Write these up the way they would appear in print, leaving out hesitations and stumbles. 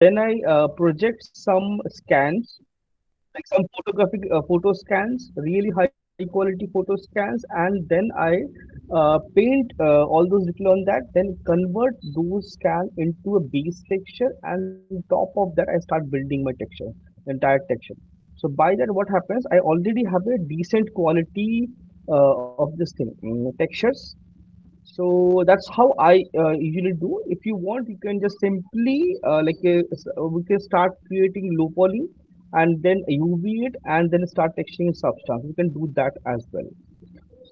Then I project some scans, like some photographic photo scans, really high quality photo scans, and then I paint all those little on that, then convert those scans into a base texture, and top of that I start building my texture, entire texture. So by that, what happens? I already have a decent quality of this thing, textures. So that's how I usually do. If you want, you can just simply we can start creating low poly and then UV it and then start texturing in substance. We can do that as well.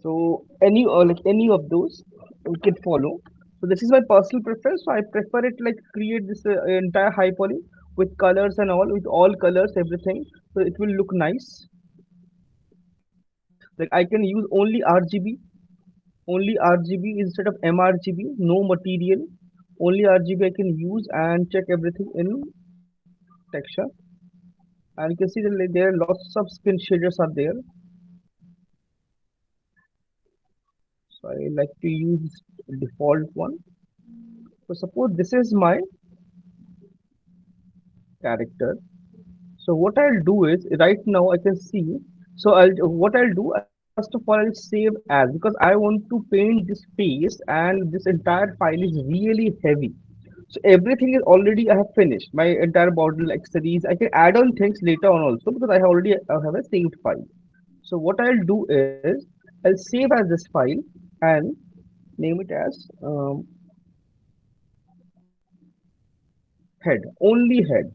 So any any of those we can follow. So this is my personal preference. So I prefer it like create this entire high poly with colors and all, with all colors, everything. So it will look nice. Like I can use only RGB instead of mRGB, no material, only RGB I can use and check everything in texture. And you can see that like, there are lots of skin shaders are there. So I like to use default one. So suppose this is my character. So what I'll do is right now I can see. So what I'll do first of all I'll save as, because I want to paint this face and this entire file is really heavy. So everything is already I have finished my entire model accessories. I can add on things later on also because I already have a saved file. So what I'll do is I'll save as this file and name it as head, only head.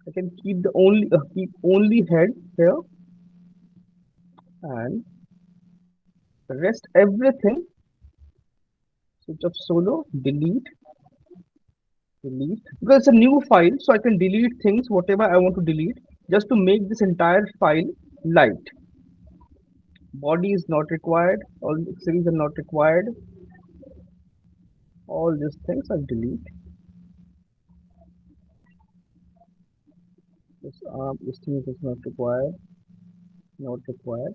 I can keep the keep only head here, and rest everything. Switch off solo, delete, because it's a new file, so I can delete things whatever I want to delete just to make this entire file light. Body is not required, all the series are not required, all these things I delete. This thing is not required, not required.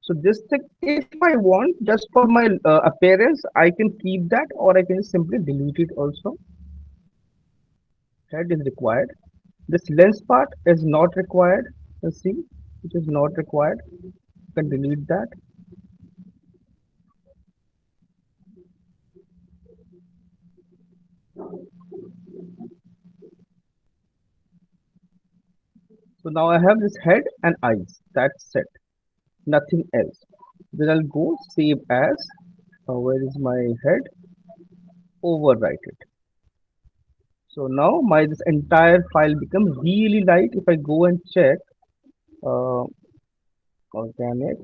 So this thing, if I want just for my appearance, I can keep that, or I can simply delete it also. Head is required. This lens part is not required. You see, it is not required. You can delete that. So now I have this head and eyes. That's it. Nothing else. Then I'll go save as. Where is my head? Overwrite it. So now my this entire file becomes really light. If I go and check uh, organic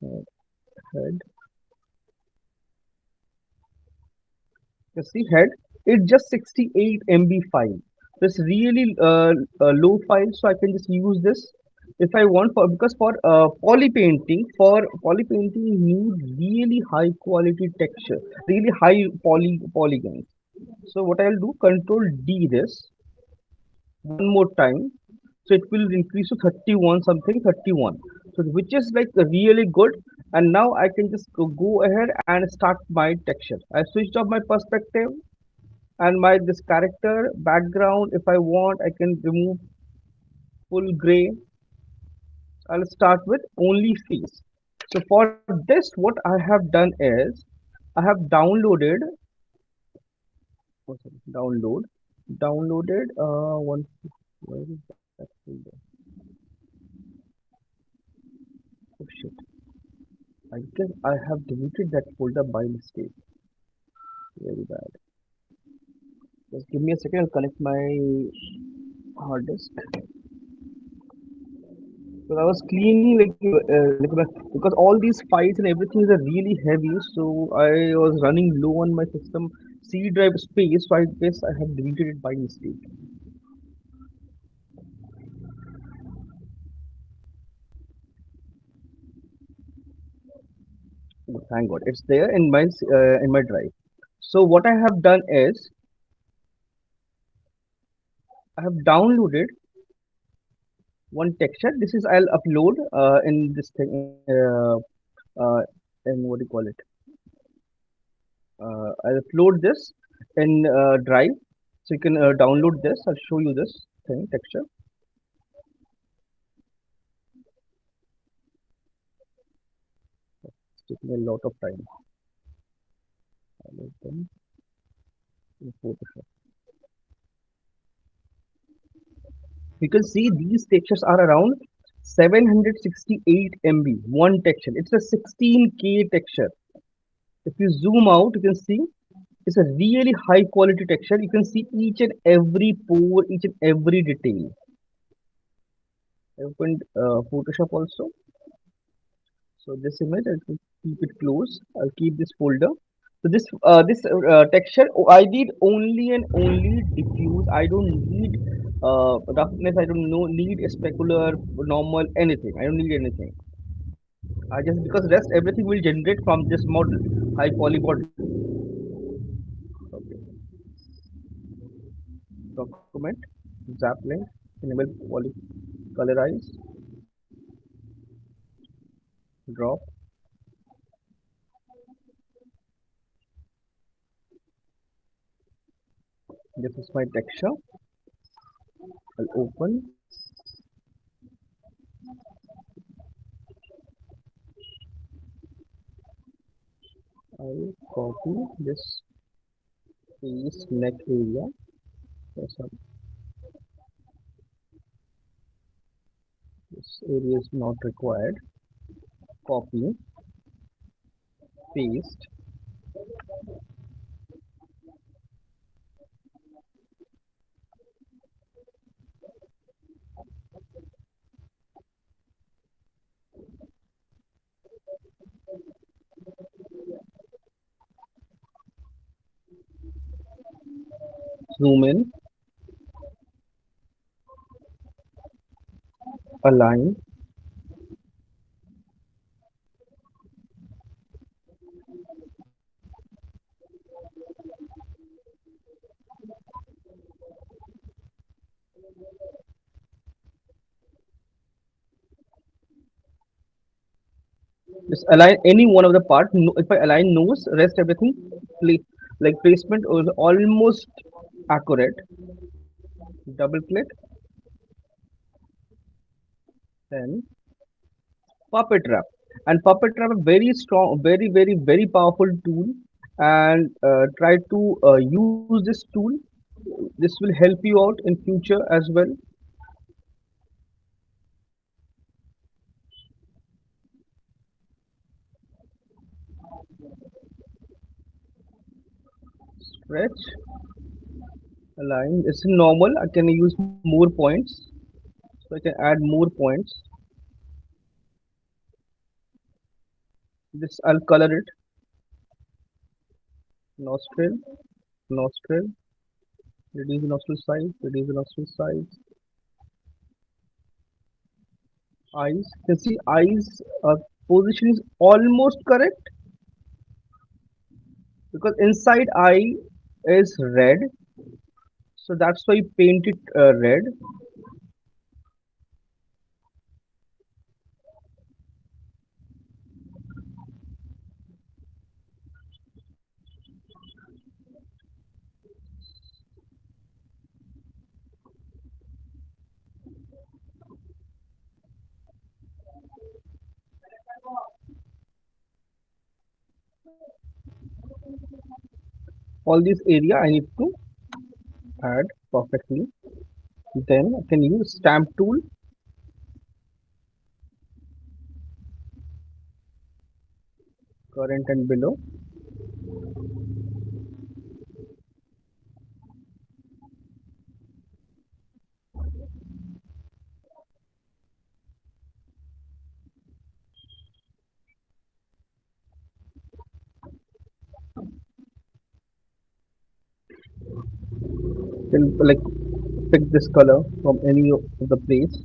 head, head, you see head, it's just 68 MB file. This really low file, so I can just use this if I want, for because for poly painting you need really high quality texture, really high polygons. So what I'll do, Control D this one more time, so it will increase to 31 something, 31, so which is like really good. And now I can just go ahead and start my texture. I switched off my perspective and my this character background. If I want, I can remove full gray. I'll start with only face. So for this, what I have done is I have downloaded, oh, sorry, downloaded one. Where is that folder? Oh shit! I guess I have deleted that folder by mistake. Very bad. Just give me a second. I'll connect my hard disk. So I was cleaning because all these files and everything is really heavy. So I was running low on my system C drive space. So I guess I have deleted it by mistake. Oh, thank God, it's there in my drive. So what I have done is I have downloaded one texture. This is I'll upload in this thing uh, in what do you call it? I'll upload this in Drive, so you can download this. I'll show you this thing texture. It's taking a lot of time. I'll open in Photoshop. You can see these textures are around 768 MB. One texture. It's a 16K texture. If you zoom out, you can see it's a really high quality texture. You can see each and every pore, each and every detail. I opened Photoshop also. So this image, I'll keep it close. I'll keep this folder. So this texture, I need only and only diffuse. I don't need roughness. I don't know need specular, normal, anything. I don't need anything. I just because rest everything will generate from this model, high poly model. Okay. Document, zap link, enable poly, colorize, drop. This is my texture. I'll open. I'll copy this face neck area. Yes, this area is not required. Copy, paste, zoom in, align. Just align any one of the part. If I align nose, rest everything like placement is almost accurate. Double click, then puppet wrap. And puppet wrap a very strong, very powerful tool. And try to use this tool. This will help you out in future as well. Stretch, align. It's normal. I can use more points. So I can add more points. This I'll color it. Nostril, nostril, reduce the nostril size, reduce the nostril size. Eyes, you can see eyes position is almost correct because inside eye is red, so that's why paint it red. All this area I need to add perfectly. Then I can use stamp tool, current and below. Then like pick this color from any of the place.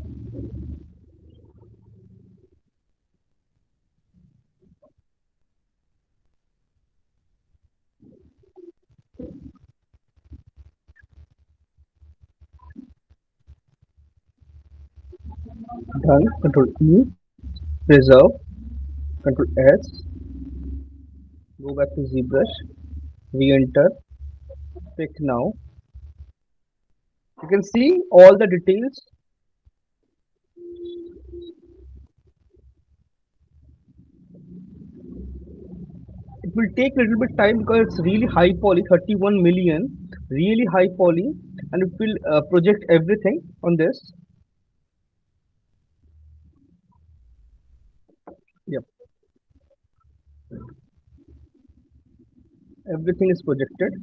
Done. Control E, preserve. Control S. Go back to ZBrush. Re-enter, pick now. You can see all the details. It will take a little bit time because it's really high poly, 31 million, really high poly, and it will project everything on this. Yep, everything is projected.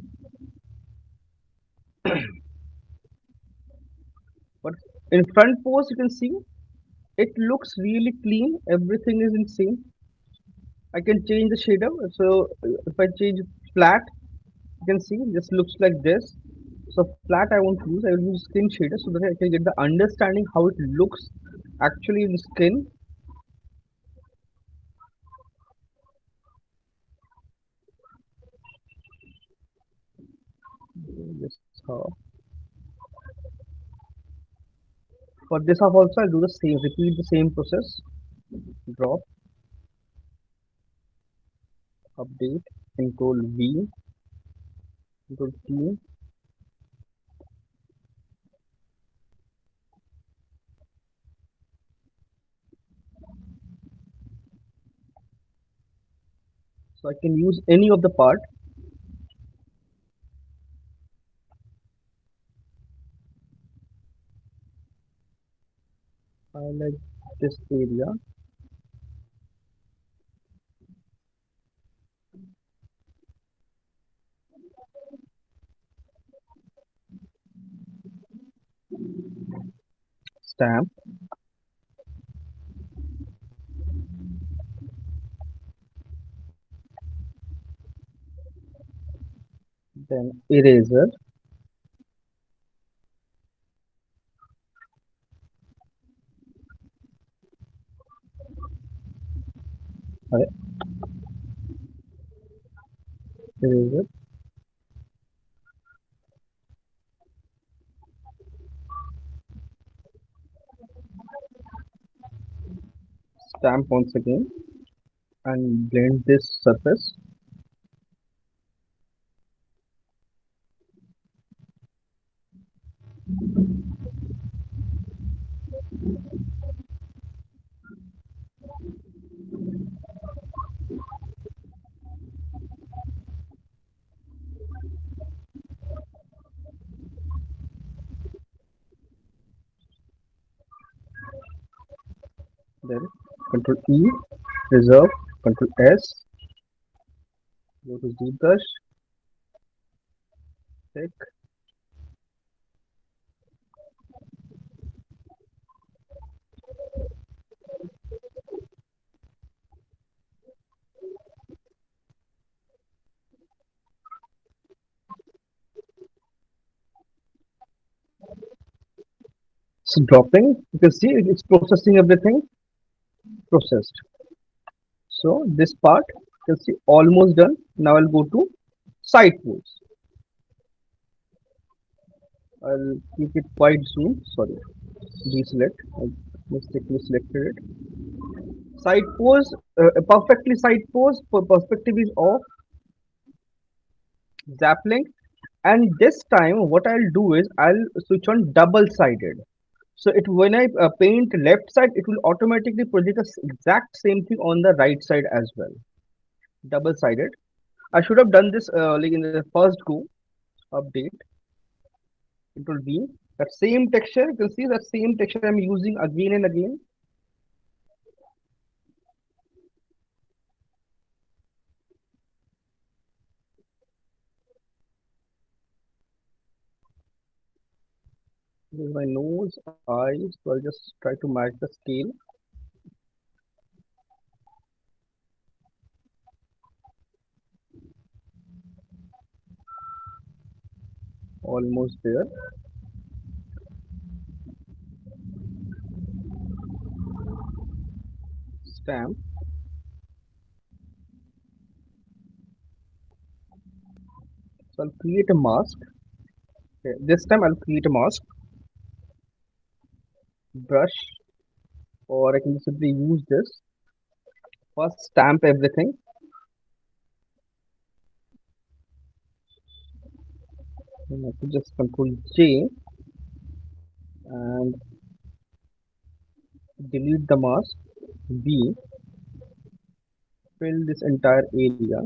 But in front pose, you can see it looks really clean. Everything is in same. I can change the shader. So if I change flat, you can see this looks like this. So flat I won't use. I will use skin shader so that I can get the understanding how it looks actually in the skin. This how. For this half also I'll do the same. Repeat the same process. Drop, update, Control V, Control T. So I can use any of the part. Highlight this area. Stamp. Then eraser. Alright, eraser. Stamp once again and blend this surface. Then Control E, reserve, Control S, go to ZBrush, pick, it's dropping. You can see it's processing everything, processed. So this part, you can see almost done. Now I'll go to side pose. I'll keep it quite soon. Sorry, deselect. I mistakenly selected it. Side pose, perfectly side pose. For perspective is off. Zapling. And this time, what I'll do is I'll switch on double sided. So it when I paint left side, it will automatically project the exact same thing on the right side as well. Double sided. I should have done this like in the first go. Update. Control V. That same texture, you can see that same texture I'm using again and again. This is my nose, eyes. So I'll just try to match the scale. Almost there. Stamp. So I'll create a mask. Okay, this time I'll create a mask. Brush, or I can simply use this. First, stamp everything. And I could just control J and delete the mask. B, fill this entire area.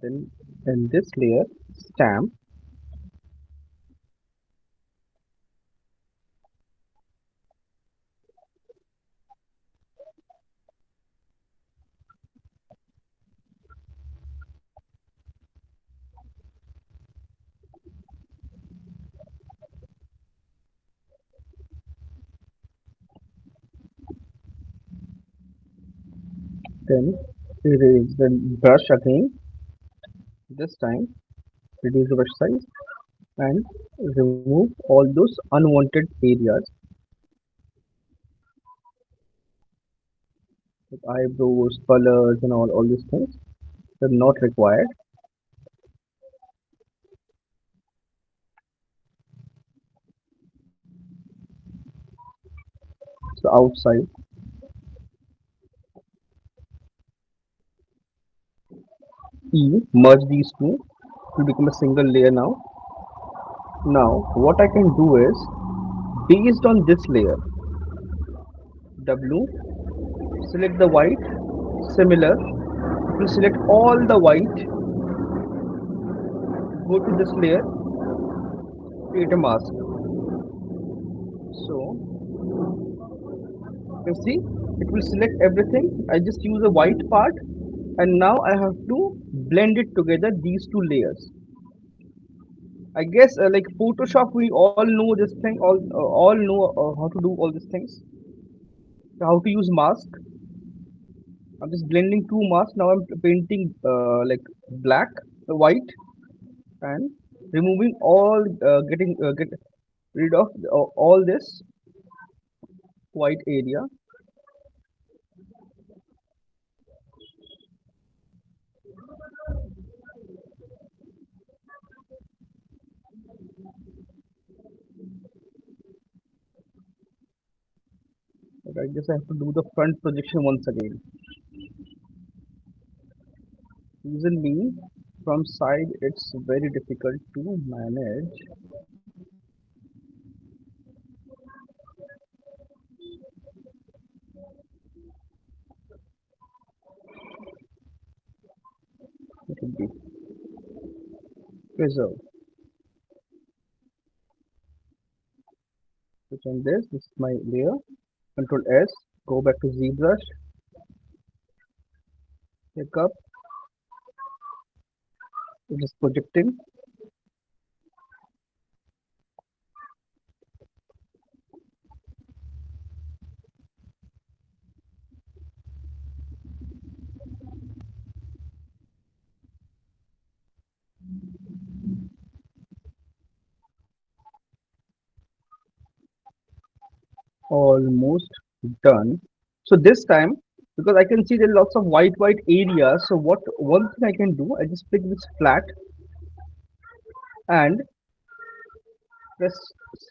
Then in this layer, stamp. Then erase the brush again. This time, reduce the brush size and remove all those unwanted areas like eyebrows, colors, and all these things. They're not required. So outside, E, merge these two to become a single layer now. Now, what I can do is, based on this layer, W, select the white, similar, it will select all the white, go to this layer, create a mask. So, you can see, it will select everything. I just use a white part and now I have to blend it together, these two layers. I guess like Photoshop, we all know this thing. All know how to do all these things. How to use mask. I'm just blending two masks. Now I'm painting like black, white, and removing all, get rid of all this white area. But I guess I have to do the front projection once again. Reason being, from side it's very difficult to manage. It would be preserve. Which on this is my layer. Control S. Go back to ZBrush. Pick up. It is projecting. Almost done. So this time, because I can see there are lots of white areas. So what one thing I can do, I just pick this flat and press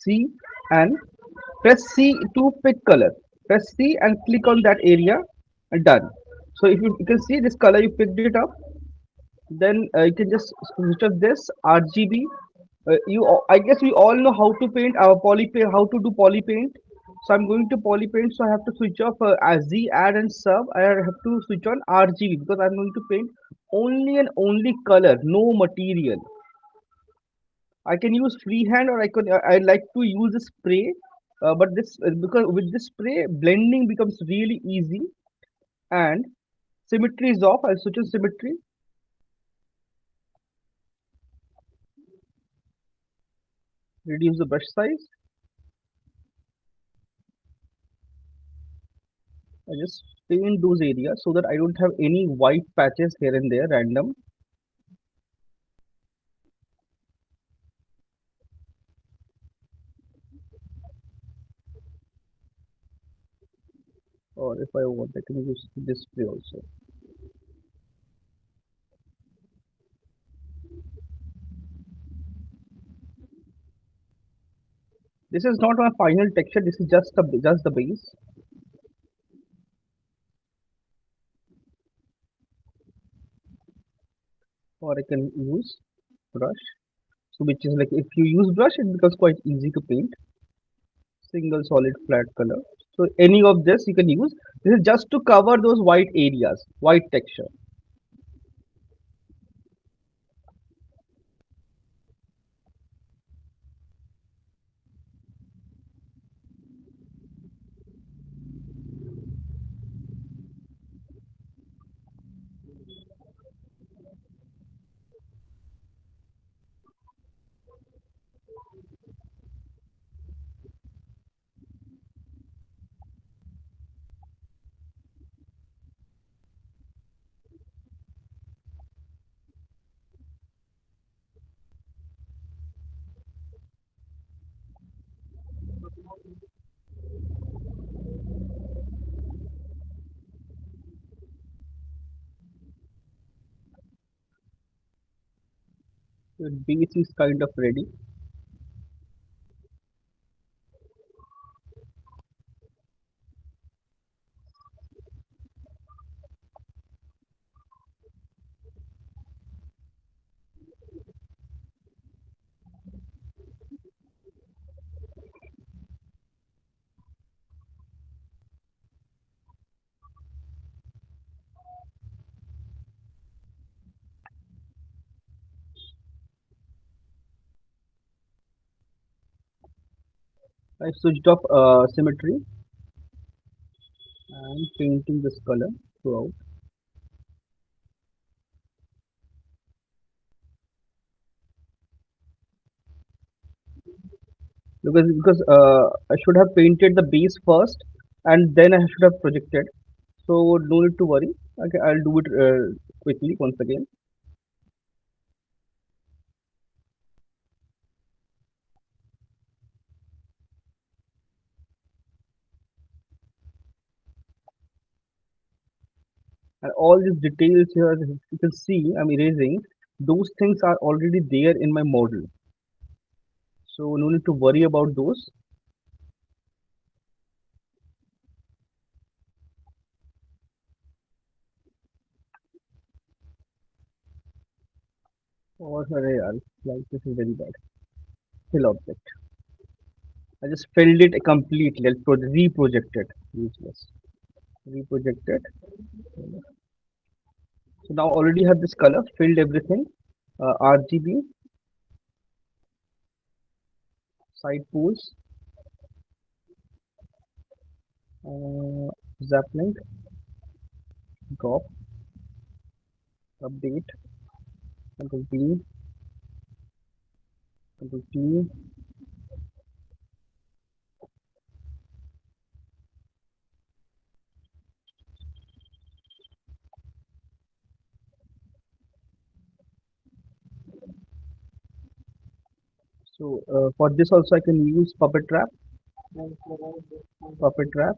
C and press C to pick color. Press C and click on that area and done. So if you can see this color, you picked it up. Then you can just switch off this RGB. I guess we all know how to paint our poly paint, how to do poly paint. So I'm going to poly paint. So I have to switch off as Z, add and sub. I have to switch on RGB because I'm going to paint only and only color, no material. I can use freehand or I like to use a spray. But this because with this spray blending becomes really easy and symmetry is off. I'll switch on symmetry, reduce the brush size. I just paint those areas so that I don't have any white patches here and there random. Or if I want, I can use this spray also. This is not my final texture. This is just the base. Or I can use brush. So which is like if you use brush, it becomes quite easy to paint. Single solid flat color. So any of this you can use. This is just to cover those white areas, white texture. The base is kind of ready. I switched off symmetry and painting this color throughout. Because I should have painted the base first and then I should have projected. So no need to worry. Okay, I'll do it quickly once again. And all these details here, as you can see, I'm erasing. Those things are already there in my model. So no need to worry about those. Or like this is very bad. Fill object. I just filled it completely. I'll reproject it. Useless. Reproject it. So now already have this color, filled everything. RGB, side pools, uh, Zapping, drop, update, Control P, Control T. So for this also I can use puppet trap, puppet trap,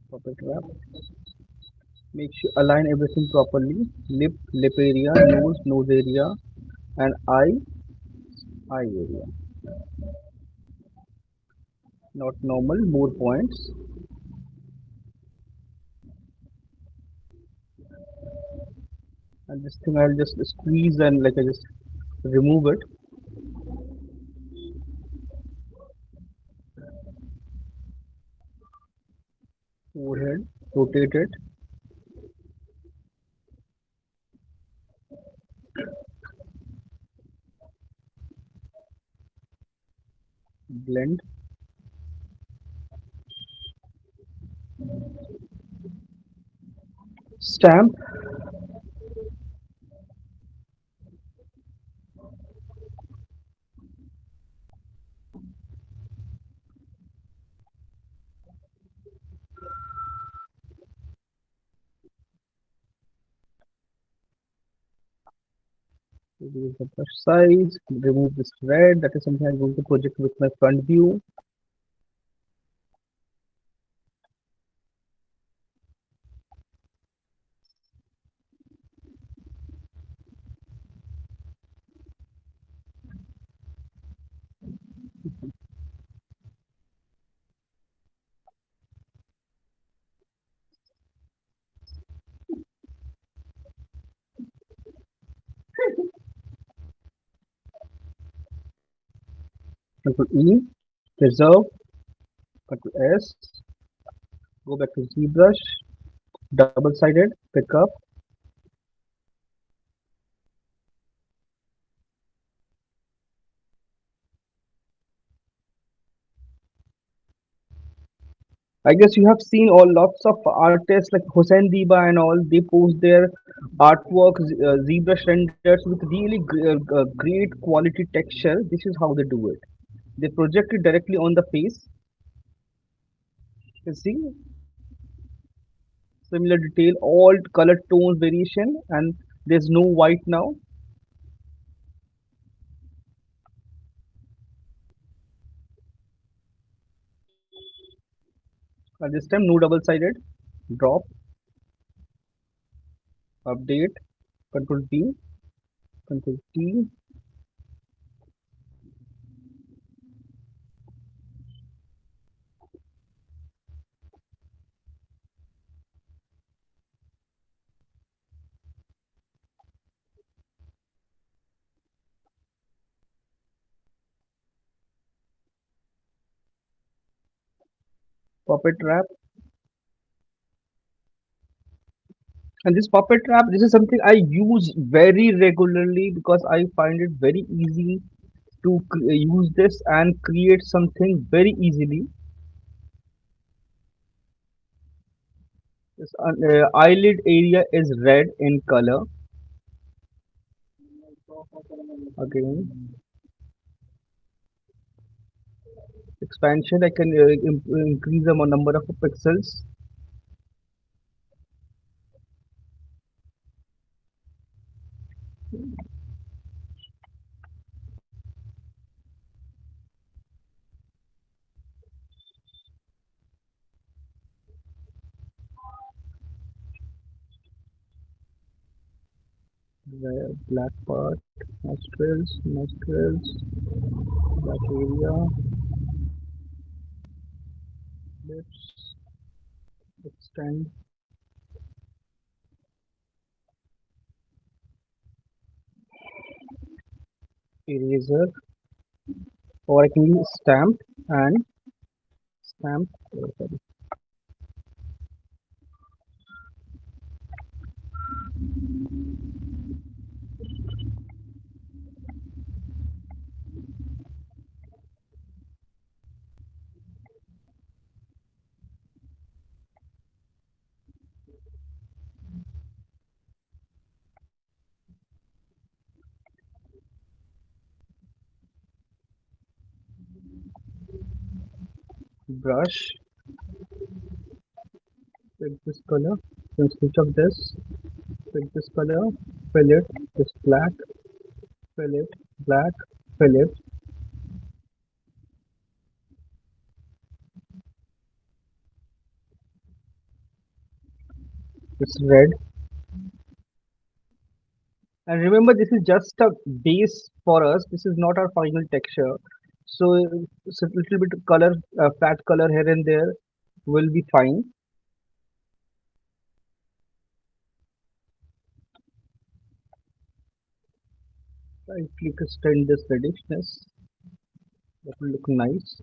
puppet trap. Make sure align everything properly. Lip area, nose area, and eye area. Not normal, more points. And this thing I'll just squeeze and like I just remove it. Forehead, rotate it, blend, stamp. Reduce the brush size, remove this red. That is something I'm going to project with my front view. Control E, preserve, Control S, go back to ZBrush, double-sided, pick up. I guess you have seen all lots of artists like Hussein Diba and all. They post their artwork, ZBrush renders with really great quality texture. This is how they do it. They project it directly on the face. You see, similar detail, all color tones variation, and there's no white now. This time, no double-sided. Drop, update, Control V, Control T, puppet wrap. And this puppet wrap, this is something I use very regularly because I find it very easy to use this and create something very easily. This eyelid area is red in color. Again, expansion, I can increase the number of pixels. Black part, nostrils, black area, lips, extend, eraser, or I can use stamp and stamp, sorry, brush, pick this color, then switch of this, pick this color, fill it, this black, fill it, black, fill it, this red. And remember, this is just a base for us. This is not our final texture. So, it's a little bit of color, flat color here and there will be fine. I click extend this redishness. That will look nice.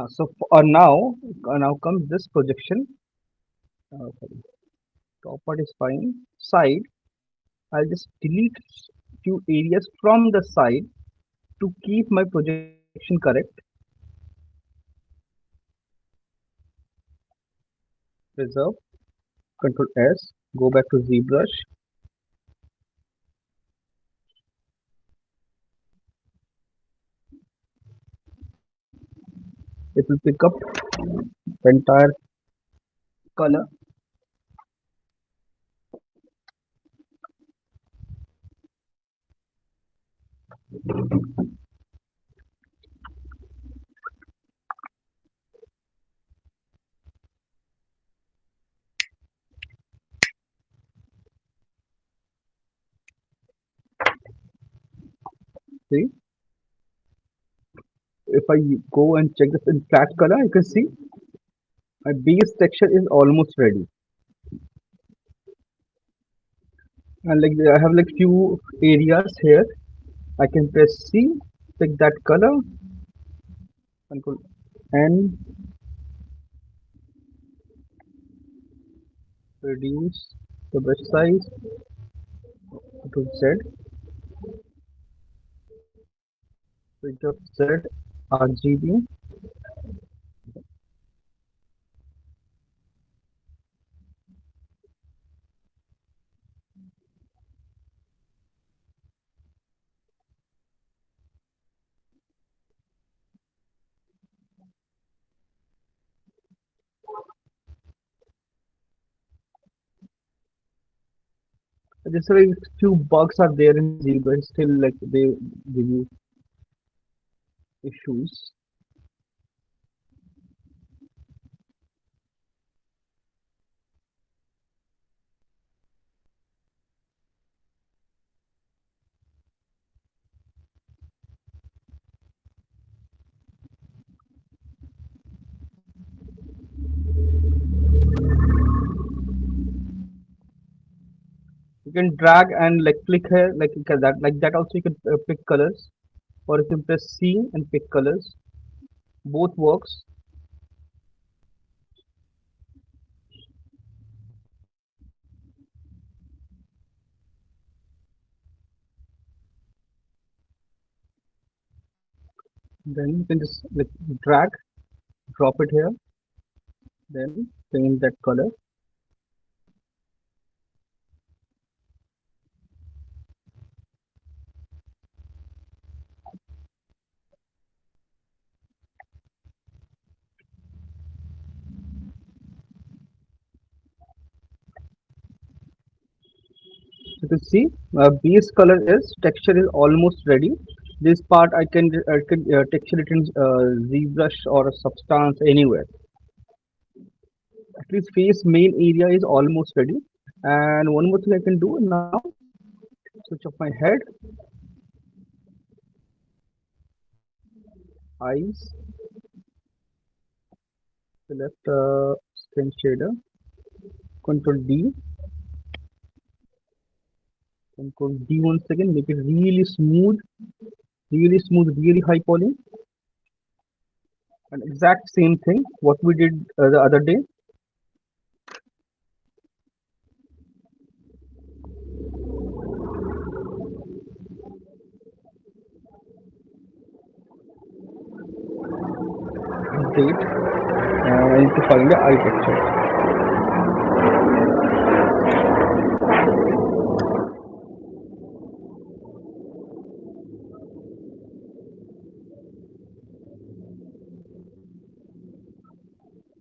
So now comes this projection. Sorry, top part is fine. Side, I'll just delete few areas from the side to keep my projection correct. Preserve, Control S, go back to ZBrush. It will pick up the entire color. See, if I go and check this in flat color, you can see my base texture is almost ready. And like I have like few areas here. I can press C, pick that color, Control N, reduce the brush size to Z, switch of Z, RGB. Just like few bugs are there in Zebra, still like they give you issues. You can drag and like click here, like that. Also, you can pick colors, or you can press C and pick colors. Both works. Then you can just like drag, drop it here, then change that color. You can see base color is texture is almost ready. This part I can texture it in ZBrush or a substance anywhere. At least face main area is almost ready. And one more thing I can do now, switch off my head, eyes, select skin shader, Control D, Control D once again, make it really smooth, really high poly. And exact same thing what we did the other day. Date. I need to find the eye texture.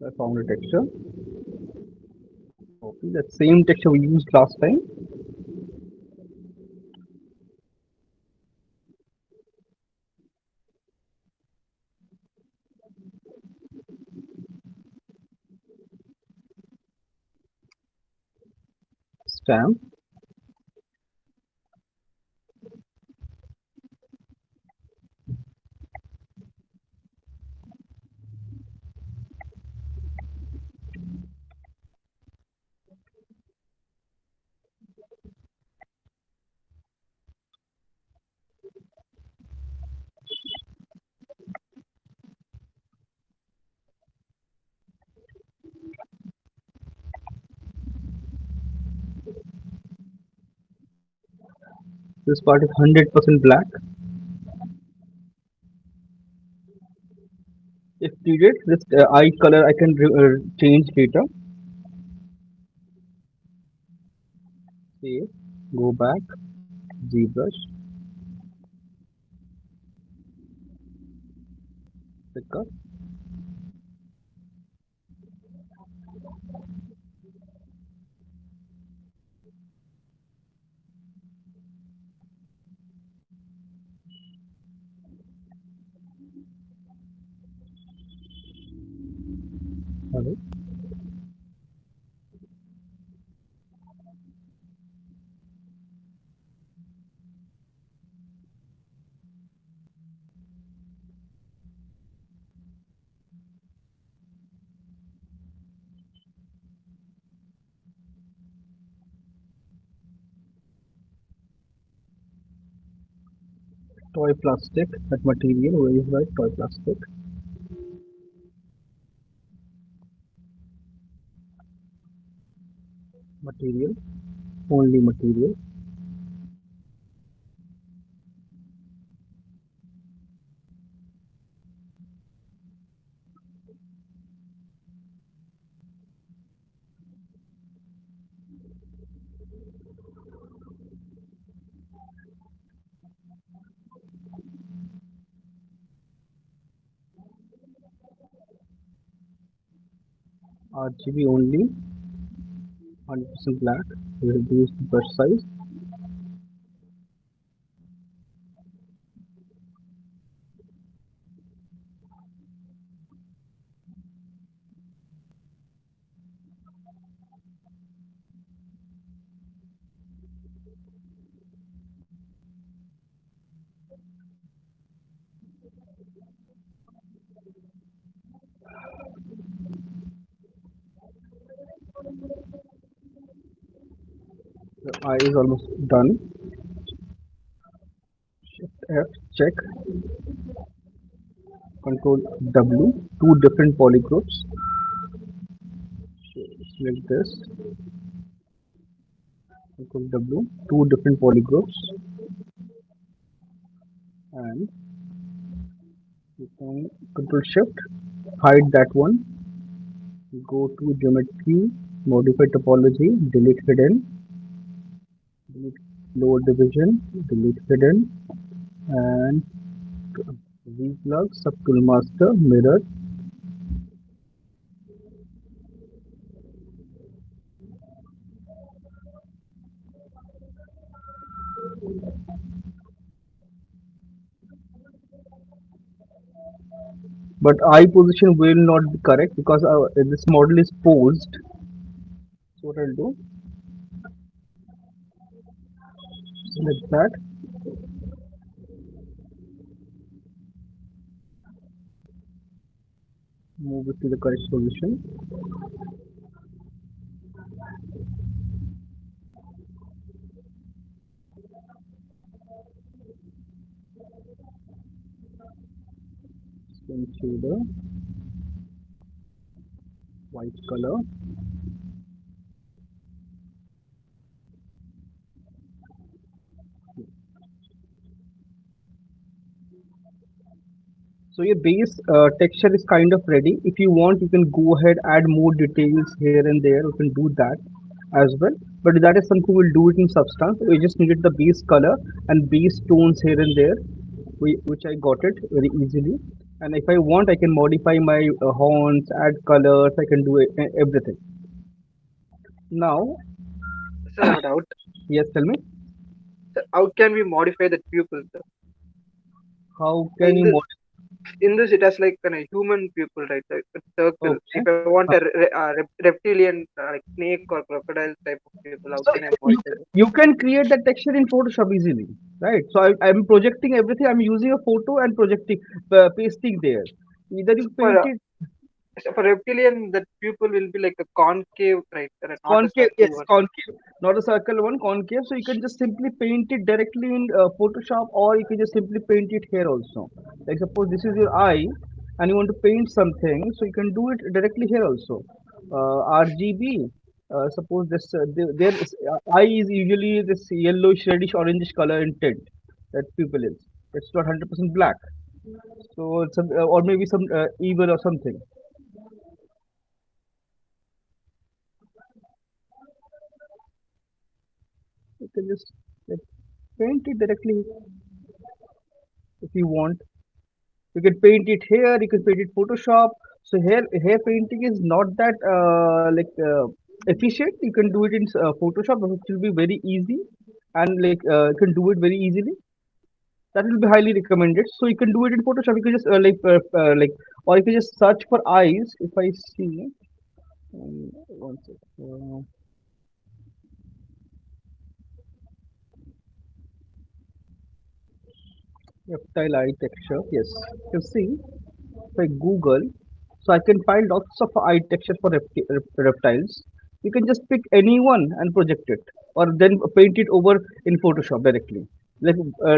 I found a texture. Okay, that same texture we used last time. Stamp. This part is 100% black. If needed, this eye color I can change later. Save. Go back. ZBrush. Pick up. Alright. Toy plastic, that material, where is that toy plastic? Material, only material. RGB only, 100% black. Reduce the brush size. The eye is almost done. Shift F, check. Control W, two different polygroups. So select this. Control W, two different polygroups, and you can Control Shift, hide that one. Go to geometry, modify topology, delete hidden, delete lower division, delete hidden, and V-plug, subtool master, mirror. But eye position will not be correct because this model is posed. So what I'll do, select that, move it to the correct position, into the white color. So your base texture is kind of ready. If you want, you can go ahead, add more details here and there. You can do that as well. But that is something we'll do it in Substance. We just needed the base color and base tones here and there, which I got it very easily. And if I want, I can modify my horns, add colors. I can do everything. Now, Sir, I have a doubt. yes, tell me, Sir, how can we modify the pupil, sir? how can In you this, modify? in this, it has like a human pupil, right? Like a circle. Okay. If I want a Uh, reptilian, like snake or crocodile type of pupil, how So can I you modify that? you can create that texture in Photoshop easily, right? So I'm projecting everything. I'm using a photo and projecting, pasting there. Either you For paint it so for reptilian, that pupil will be like a concave, right? Not a concave, circle yes, one. concave, not a circle one, concave. So you can just simply paint it directly in Photoshop, or you can just simply paint it here also. Like suppose this is your eye, and you want to paint something, so you can do it directly here also. RGB. Suppose this there is, eye is usually this yellowish, reddish, orangish color in tint. That pupil is. It's not 100% black. So it's or maybe some evil or something. You can just like, paint it directly if you want. You can paint it here, you can paint it Photoshop. So here painting is not that efficient. You can do it in Photoshop, which will be very easy, and you can do it very easily. That will be highly recommended. So you can do it in Photoshop. You can just or you can just search for eyes. If I see, one sec, reptile eye texture. Yes, you can see if I Google, so I can find lots of eye texture for reptiles. You can just pick any one and project it, or then paint it over in Photoshop directly. Like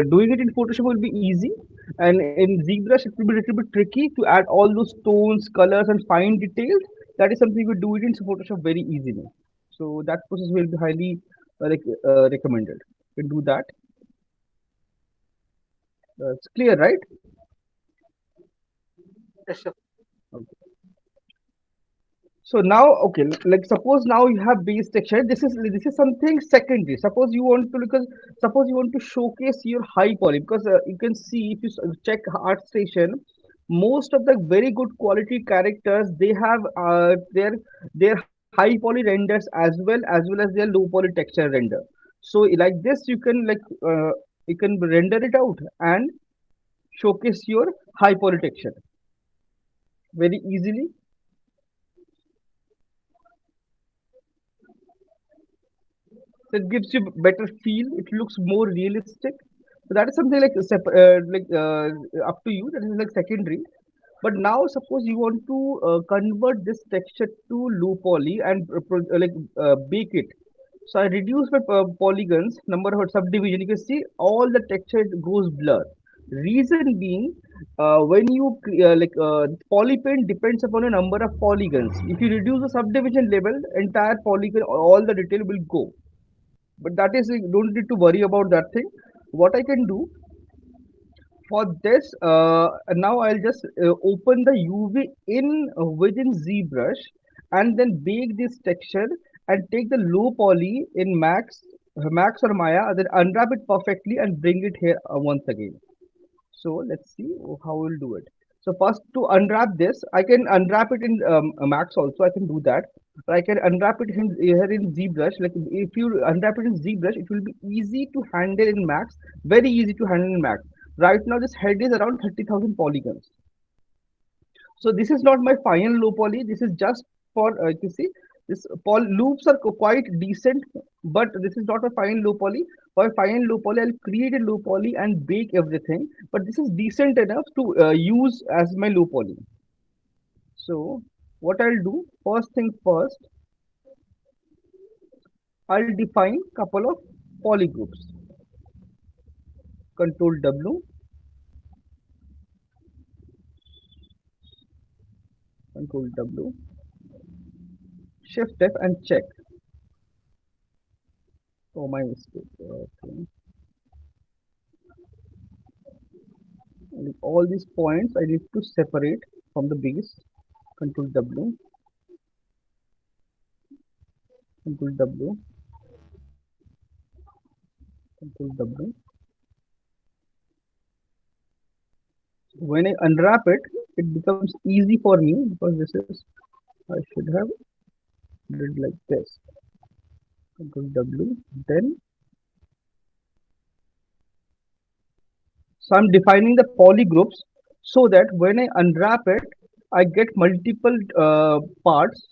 doing it in Photoshop will be easy, and in ZBrush it will be a little bit tricky to add all those tones, colors, and fine details. That is something we do it in Photoshop very easily. So that process will be highly recommended. You can do that. It's clear, right? Yes, sir. Okay. So now, okay, like suppose now you have base texture. This is something secondary. Suppose you want to, because suppose you want to showcase your high poly, because you can see if you check ArtStation, most of the very good quality characters, they have their high poly renders as well as their low poly texture render. So like this, you can render it out and showcase your high poly texture very easily. So it gives you better feel. It looks more realistic. So that is something like up to you. That is like secondary. But now suppose you want to convert this texture to low poly and bake it. So I reduce my polygons number of subdivision. You can see all the texture goes blur. Reason being, when you polypaint depends upon a number of polygons. If you reduce the subdivision level, entire polygon, all the detail will go. But that is, you don't need to worry about that thing. What I can do for this, now I'll just open the UV in within ZBrush, and then bake this texture and take the low poly in Max or Maya, then unwrap it perfectly and bring it here once again. So let's see how we'll do it. So first, to unwrap this, I can unwrap it in Max also. I can do that. Or I can unwrap it here in ZBrush. Like if you unwrap it in ZBrush, it will be easy to handle in Max. Very easy to handle in Max. Right now, this head is around 30,000 polygons. So this is not my final low poly. This is just for you see this loops are quite decent, but this is not a final low poly. For final low poly, I'll create a low poly and bake everything. But this is decent enough to use as my low poly. So what I'll do, first thing first, I'll define couple of polygroups. Control W, Control W, Shift F and check. Oh, my mistake. Okay. And all these points I need to separate from the base. Control W, Control W, Control W. When I unwrap it, it becomes easy for me because this is, I should have did like this. Control W. Then, so I'm defining the polygroups so that when I unwrap it, I get multiple parts.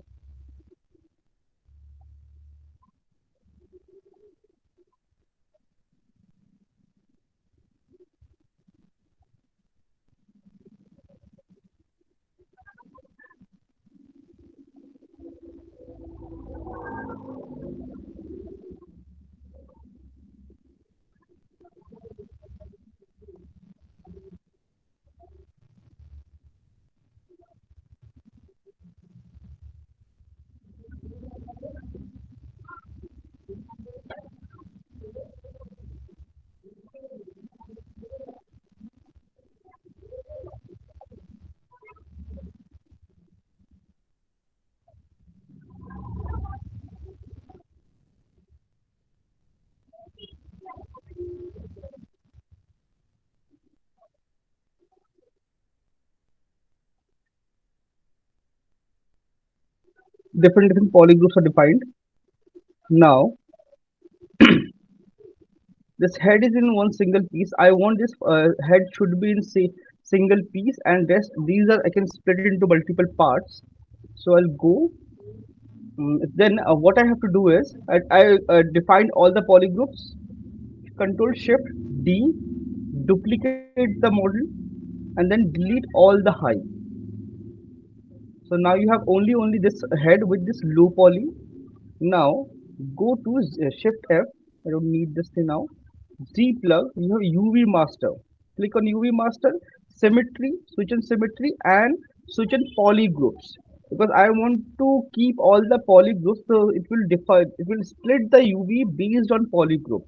Different polygroups are defined. Now, this head is in one single piece. I want this head should be in say single piece, and rest these are I can split it into multiple parts. So I'll go. Then what I have to do is I defined all the polygroups. Control Shift D, duplicate the model, and then delete all the high. So now you have only this head with this low poly. Now go to Shift F. I don't need this thing now. Z plug, you have UV master. Click on UV master, symmetry, switch on symmetry, and switch on poly groups. Because I want to keep all the poly groups, so it will split the UV based on poly group.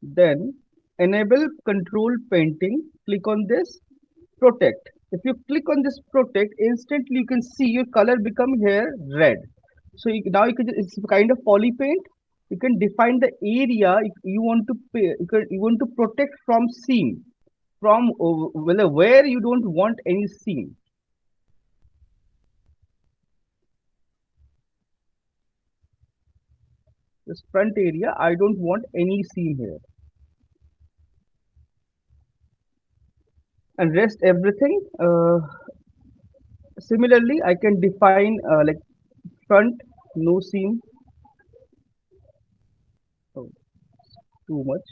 Then enable control painting. Click on this protect. If you click on this protect, instantly you can see your color become here red. So now you can it's kind of poly paint. You can define the area you want to you want to protect from seam, from where you don't want any seam. This front area I don't want any seam here, and rest everything. Similarly, I can define like front no seam. Oh, too much.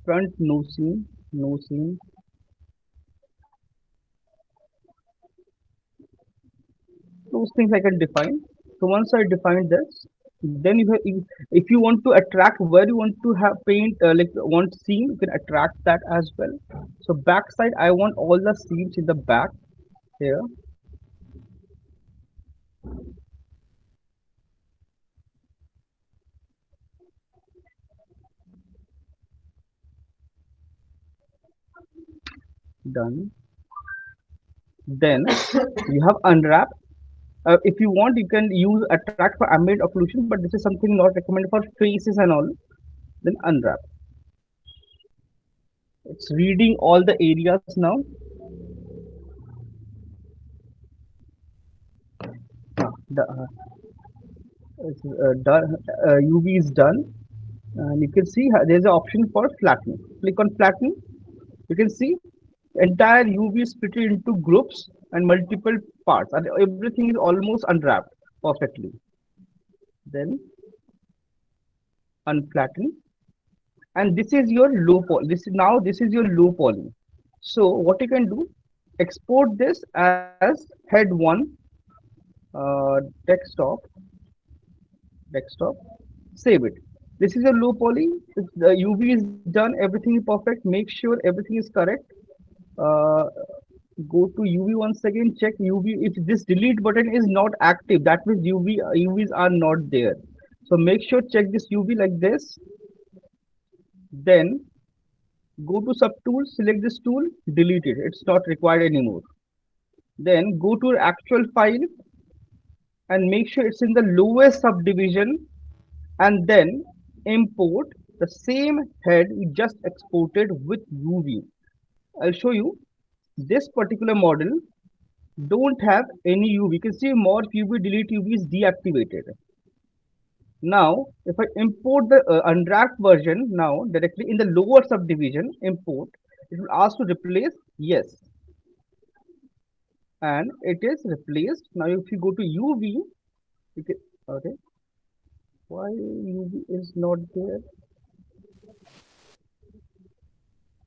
Front no seam, no seam. Those things I can define. So once I define this, then if you want to attract where you want to have paint like want seam, you can attract that as well. So backside, I want all the seams in the back here. Done. Then you have unwrap. If you want, you can use attract for ambient occlusion, but this is something not recommended for faces and all. Then unwrap. It's reading all the areas now. The done. UV is done, and you can see there's an option for flatten. Click on flatten. You can see entire UV is split into groups and multiple parts, and everything is almost unwrapped perfectly. Then unflatten, and this is your low poly. This is your low poly. So what you can do, export this as head one, desktop, desktop, save it. This is a low poly. If the UV is done, everything is perfect. Make sure everything is correct. Uh, Go to UV once again. Check UV. If this delete button is not active, that means UVs are not there. So make sure check this UV like this. Then go to subtool, select this tool, delete it. It's not required anymore. Then go to your actual file and make sure it's in the lowest subdivision, and then import the same head we just exported with UV. I'll show you this particular model don't have any UV. You can see morph UV, delete UV is deactivated. Now, if I import the unwrapped version now directly in the lower subdivision, import, it will ask to replace yes, and it is replaced. Now, if you go to UV, you can, okay, why UV is not there?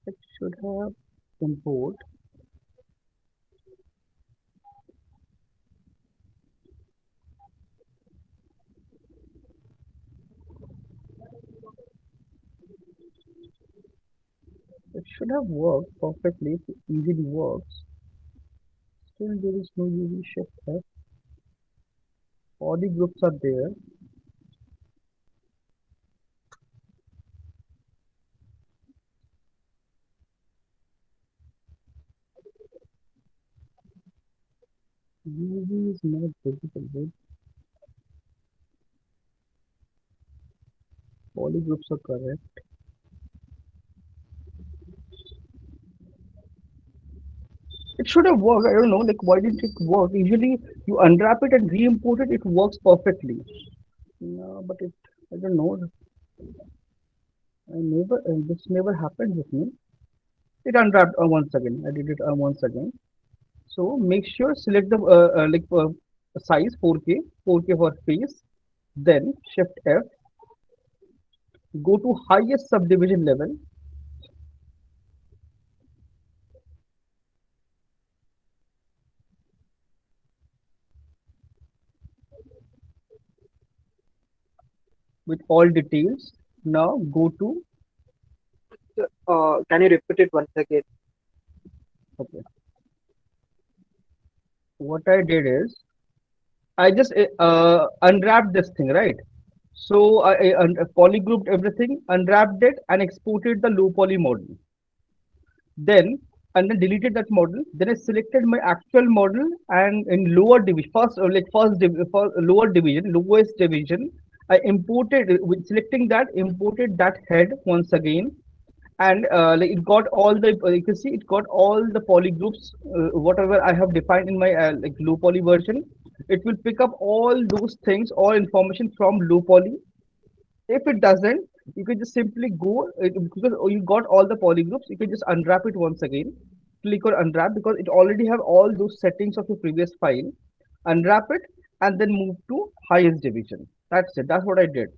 It should have import. It should have worked perfectly. If it easily works. Still, there is no UV shift F. All the groups are there. UV is not visible. Right? All the groups are correct. It should have worked. I don't know, like why didn't it work? Usually you unwrap it and re-import it, it works perfectly. No, but it, I don't know. This never happened with me. It unwrapped once again. I did it once again. So make sure select the size 4K, 4K for face. Then Shift F, go to highest subdivision level. with all details. Now go to, Can you repeat it once again? okay, what I did is I just unwrapped this thing, right? So I polygrouped everything, unwrapped it, and exported the low poly model. Then and then deleted that model. Then I selected my actual model and in lower division, for lower division, lowest division, I imported with selecting that, imported that head once again, and like it got all the you can see it got all the polygroups whatever I have defined in my like low poly version. It will pick up all those things, all information from low poly. If it doesn't, you can just simply go because you got all the polygroups. You can just unwrap it once again. Click on unwrap because it already have all those settings of your previous file. Unwrap it and then move to highest division. That's it. That's what I did.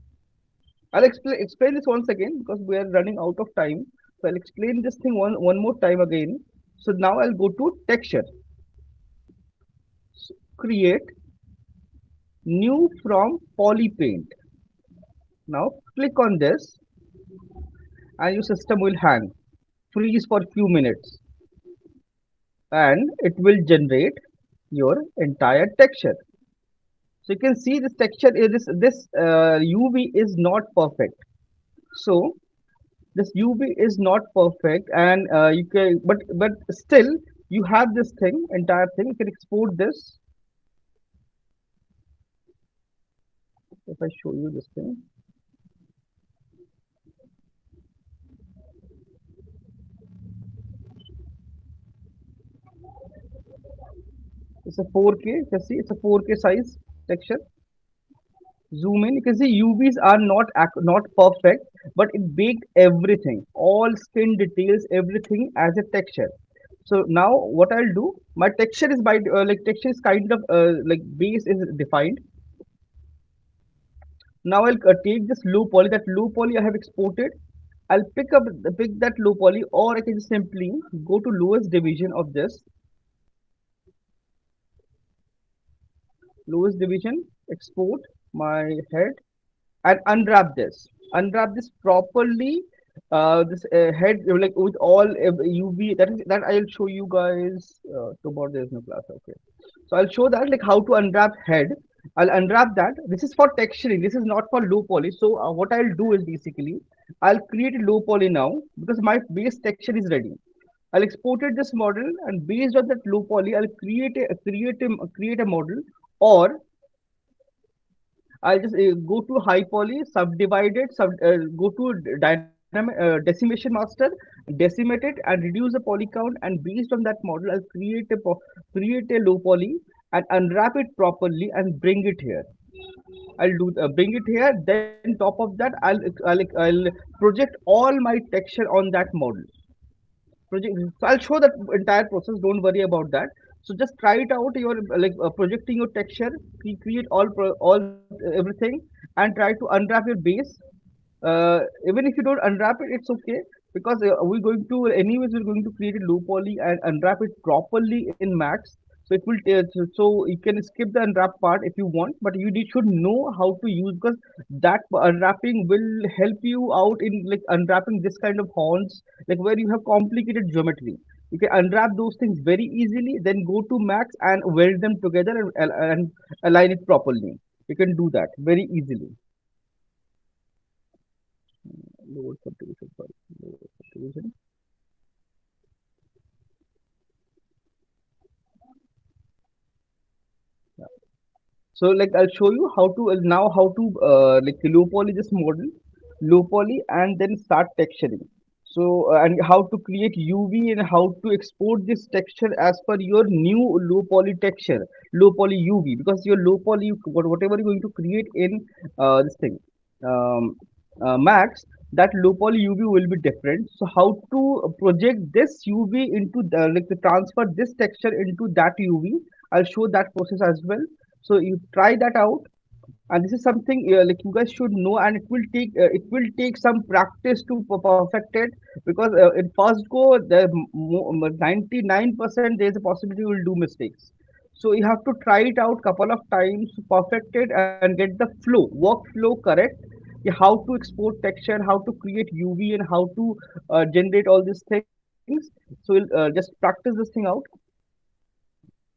I'll explain this once again because we are running out of time. So I'll explain this thing one more time again. So now I'll go to texture, create new from polypaint. Now click on this and your system will hang, freeze for few minutes, and it will generate your entire texture. So you can see this texture is this UV is not perfect. So this UV is not perfect, and you can but still you have this thing entire thing. You can export this. If I show you this thing, it's a 4K. You can see it's a 4K size texture. Zoom in, you can see UVs are not perfect, but it baked everything, all skin details, everything as a texture. So now what I'll do, my texture is by like texture is kind of like base is defined. Now I'll take this low poly, that low poly I have exported. I'll pick that low poly, or I can just simply go to lowest division of this, lowest division, export my head, and unwrap this properly. This head like with all UV, that I'll show you guys tomorrow. There's no class, okay? So I'll show that like how to unwrap head. I'll unwrap that. This is for texturing, this is not for low poly. So what I'll do is basically I'll create a low poly now because my base texture is ready. I'll exported this model, and based on that low poly I'll create a model, or I'll just go to high poly, subdivided, go to decimation master, decimate it, and reduce the poly count. And based on that model, I'll create a low poly and unwrap it properly and bring it here. Bring it here. Then top of that, I'll project all my texture on that model project. So I'll show that entire process, don't worry about that. So just try it out, your projecting your texture, create all everything, and try to unwrap your base. Even if you don't unwrap it, it's okay, because we're going to anyways we're going to create a low poly and unwrap it properly in max. So it will so you can skip the unwrap part if you want, but should know how to use, because that unwrapping will help you out in like unwrapping this kind of horns, like where you have complicated geometry. You can unwrap those things very easily, then go to max and weld them together and align it properly. You can do that very easily. Lower subdivision, sorry, lower subdivision. So like I'll show you how to now how to like low poly this model, low poly, and then start texturing. So and how to create UV and how to export this texture as per your new low poly texture, low poly UV, because your low poly whatever you're going to create in this thing max, that low poly UV will be different. So how to project this UV into the like to transfer this texture into that UV, I'll show that process as well. So you try that out, and this is something like you guys should know, and it will take some practice to perfect it, because in first go the 99% there's a possibility you will do mistakes. So you have to try it out couple of times, perfect it, and get the workflow correct. yeah, how to export texture, how to create UV, and how to generate all these things. So we'll just practice this thing out.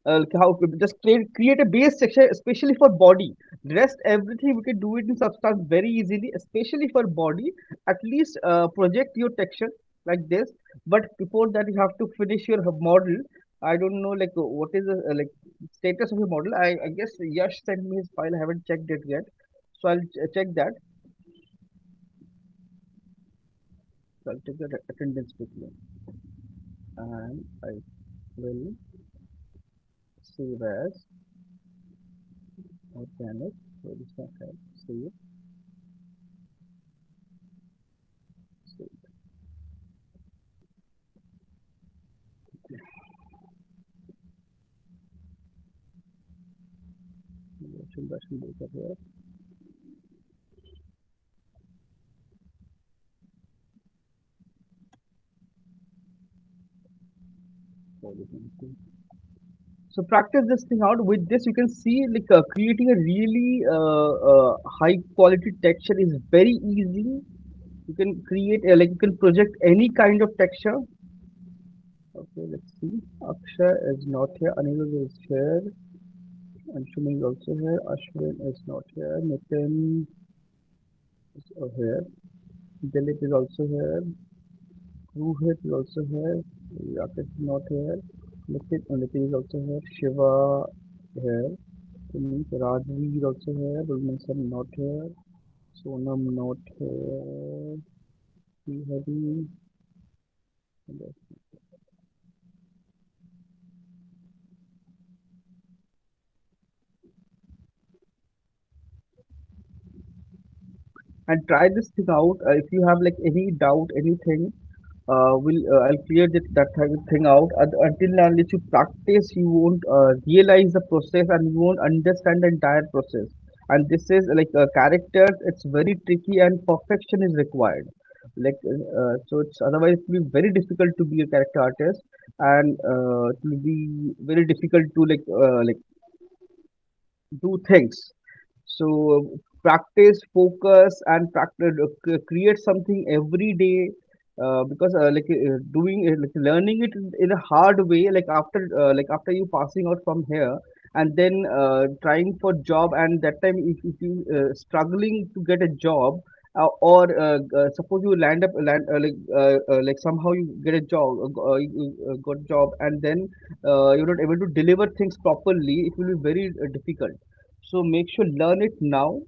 How just create a base section especially for body. Rest everything we can do it in substance very easily, especially for body. At least project your texture like this. But before that you have to finish your model. I don't know like what is the like status of your model. I guess Yash sent me his file. I haven't checked it yet, so I'll check that. So I'll take the attendance quickly, and I will save as organic. So this one have save. Save. Russian data here. So practice this thing out. With this, you can see like creating a really high quality texture is very easy. You can create like you can project any kind of texture. Okay, let's see. Akshay is not here. Anil is here. Anshumi is also here. Ashwin is not here. Nitin is here. Dilip is also here. Rohit is also here. Rakesh is not here. Nitin is also here. Shiva here. Puneet Rajvi is also here. Bulman sir not here. Sonam not here. Hari. And try this thing out. If you have like any doubt, anything, will I'll clear that type of thing out. Until now, unless you practice, you won't realize the process and you won't understand the entire process. And this is like characters. It's very tricky and perfection is required. Like so, it's otherwise it will be very difficult to be a character artist, and it will be very difficult to like do things. So practice, focus, and practice. Create something every day. Because doing it, like learning it in a hard way, like after you passing out from here, and then trying for job, and that time if you struggling to get a job, or suppose you like somehow you get a job, you got a job, and then you're not able to deliver things properly, it will be very difficult. So make sure learn it now,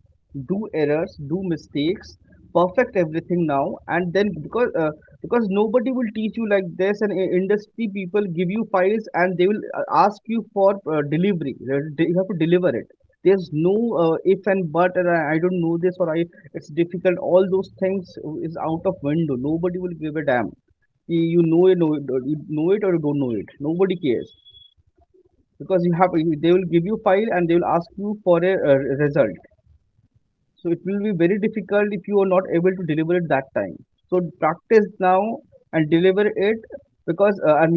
do errors, do mistakes, perfect everything now, and then because nobody will teach you like this, and industry people give you files and they will ask you for delivery. You have to deliver it. There's no if and but, and I don't know this, or I it's difficult. All those things is out of window. Nobody will give a damn. You know it or you don't know it. Nobody cares because they will give you file and they will ask you for a result. So it will be very difficult if you are not able to deliver it that time. So practice now and deliver it, because and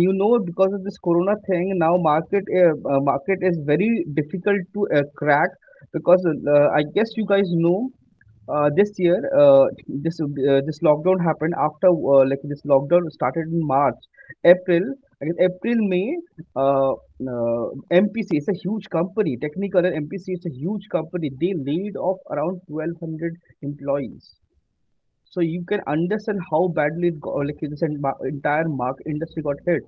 because of this corona thing now, market is very difficult to crack, because I guess you guys know this year, this lockdown happened after this lockdown started in March, April. I guess April, May. MPC is a huge company. Technical and MPC is a huge company. They laid off around 1,200 employees. So you can understand how badly it got, like this entire market industry got hit.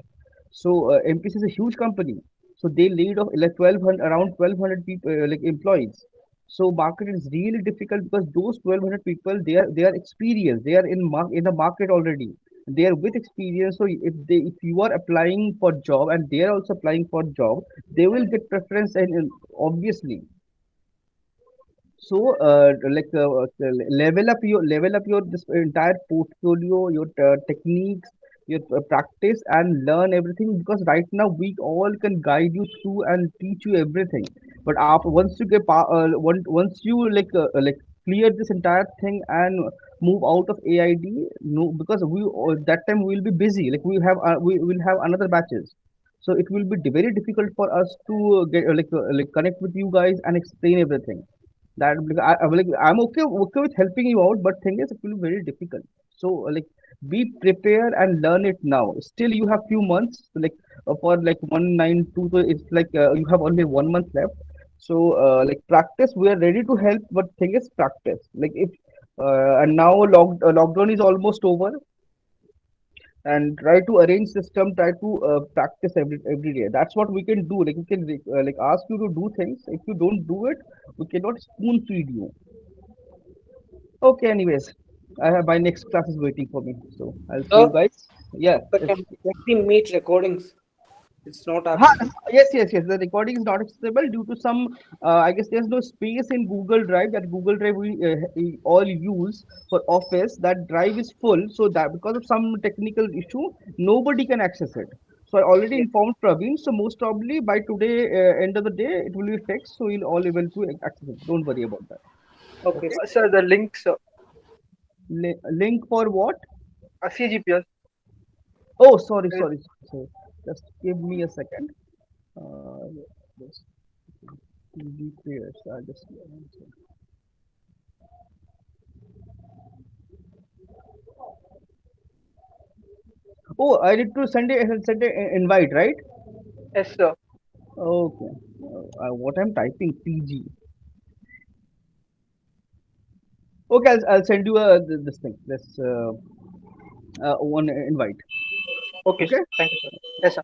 So MPC is a huge company. So they laid off like 1,200, around 1,200 people, like employees. So market is really difficult because those 1,200 people, they are experienced. They are in the market already. They are with experience. So if you are applying for job and they are also applying for job, they will get preference, and obviously. So, level up your this entire portfolio, your techniques, your practice, and learn everything. Because right now we all can guide you through and teach you everything. But after once you once you clear this entire thing and move out of AID, no, because that time we will be busy. Like we will have another batches. So it will be very difficult for us to get connect with you guys and explain everything. That because I'm okay with helping you out, but thing is it will be very difficult. So be prepared and learn it now. Still you have few months, for like 192, so it's you have only 1 month left. So practice, we are ready to help, but thing is practice. Like if and now lockdown is almost over, and try to arrange system, try to practice every day. That's what we can do. Like we can ask you to do things. If you don't do it, we cannot spoon feed you. Okay, anyways, I have my next class is waiting for me, so I'll see you Sir, guys. Yeah. second, check the meet recordings. It's not Ha, accessible. yes. The recording is not accessible due to some. I guess there's no space in Google Drive. That Google Drive we all use for office. That drive is full, so that because of some technical issue, nobody can access it. So I already Yeah. informed Praveen. So most probably by today, end of the day, it will be fixed. So you'll all able to access it. Don't worry about that. Okay, Okay. sir. Sir, the links, Link for what? CGPS. Oh, sorry. Just give me a second. Uh, just be clear. So I'll just. Oh, I need to send a invite, right? Yes, sir. Okay. What I'm typing, PG. Okay, I'll send you this thing, this one invite. Okay, sir. Okay. Thank you, sir. Yes, sir.